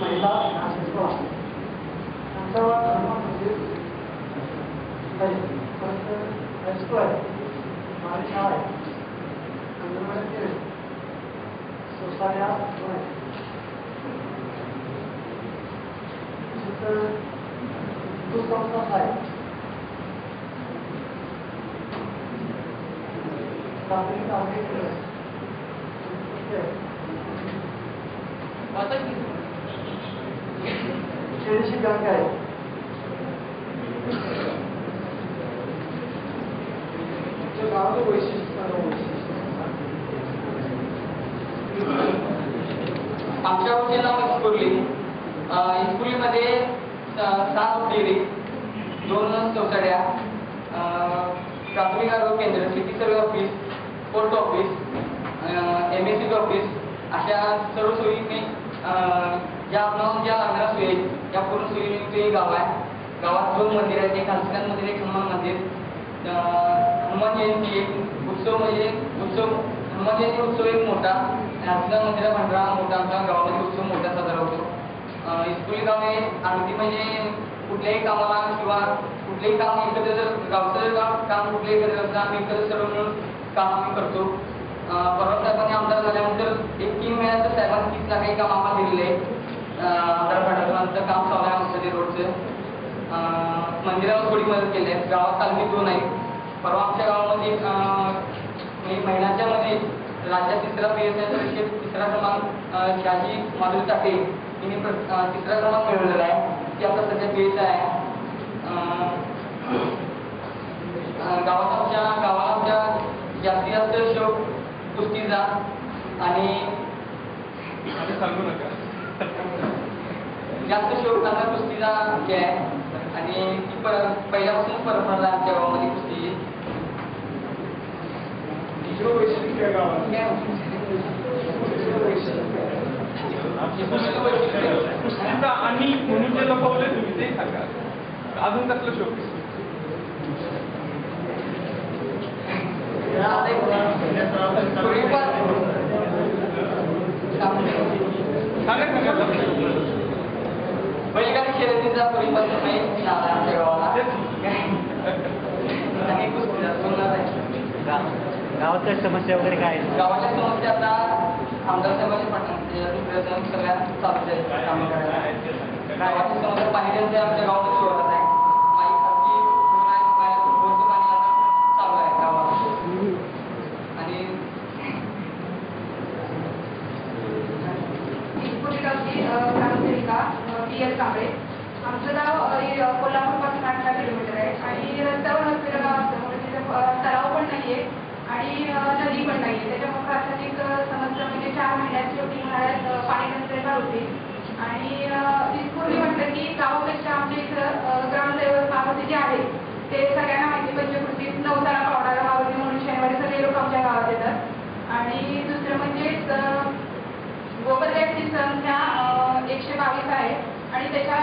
महिला नाशिकला त्यांचा धर्म म्हणजे हायस्कूल आहे, माझी शाळा आहे, अंगणवाडी सोसायट्या पुणे संस्था आहे. प्राथमिक आरोग्य शेळीची बँक आहे. गावाचं वैशिष्ट्य आमच्या जिल्हा इस्कुलीमध्ये 7 डेअरी, 2 सोसायट्या, प्राथमिक आरोग्य केंद्र, city survey office, post office, MSC office अशा सर्व सोयीने ज्या लागणाऱ्या सोयी आहेत त्या पूर्ण सोयीने ते गाव आहे. गावात 2 मंदिर आहेत, एक हनुमान मंदिर, एक हनुमान मंदिर. हनुमान जयंती एक उत्सव म्हणजे हनुमान जयंती उत्सव एक मोठा, हनुमान मंदिरा भांडरा मोठा आमच्या गावामध्ये उत्सव मोठा साजरा होतो. इस्कुली गाव हे अगदी म्हणजे कुठल्याही कामाला किंवा कुठलेही काम एकत्र गावचं काम कुठल्याही करत असताना आम्ही एकत्र सर्व मिळून काम आम्ही करतो. परवा साहेबांनी आमदार झाल्यानंतर एक 3 महिन्याचं साहेबांनी 30 लाखाची काम आम्हाला दिलेलं आहे. आधार कार्डाचं काम चालू आहे आमचं ते रोडचं. मंदिरावर थोडी मदत केली आहे. गावात तालमी 2 आहेत. परवा आमच्या गावामध्ये महिलांच्या मध्ये राज्यात 3रा PSI 3रा क्रमांक शहाजी माधुरी टाके तिने 3रा क्रमांक मिळवलेला आहे. ती आता सध्या PSI आहे. गावाला आमच्या जास्तीत जास्त शौक कुस्तीचा आणि जास्त शौक त्यांना कुस्तीचा हे आहे आणि ती पहिल्यापासून परंपरा आमच्या गावामध्ये कुस्तीची. आणि म्हणून जे लपवले तुम्ही ते सांगा, अजून कसलं शौक बैलगाडी शर्यतीचा पूर्वीपासून नाही आमच्या गावाला आणि कुस्तीचा सोडणार आहे. गावाच्या समस्या वगैरे काय आहेत? गावाच्या समस्या आता आमदार साहेबांचे प्रयत्न सगळ्या चालूच आहेत कामं करायला. गावाची समस्या पाणी त्यांचे आमच्या गावामध्ये शोधत आहे. काही खासगी बोरचं पाणी आता चालू आहे गावात. आणि ग्रामसेविका PL कांबळे. आमचं गाव कोल्हापूरपासून 8 किलोमीटर आहे आणि रस्त्यावर नसलेलं गाव असल्यामुळे तिथे तलाव पण नाही आहे आणि नदी पण नाही आहे. त्याच्यामुळे प्राथमिक समस्या म्हणजे 4 महिन्यात शेवटी उन्हाळ्यात पाणी टंचाई होते. आणि पूर्वी म्हटलं की गावापेक्षा आमच्या इथं ग्रामदैवत मारुती जे आहे ते सगळ्यांना माहिती. पंचकृतीत 9 तारा पावणारा मारुती म्हणून शनिवारी सगळे लोक आमच्या गावात येतात. आणि दुसरं म्हणजे गोपत्यांची संख्या 122 आहे आणि त्याच्या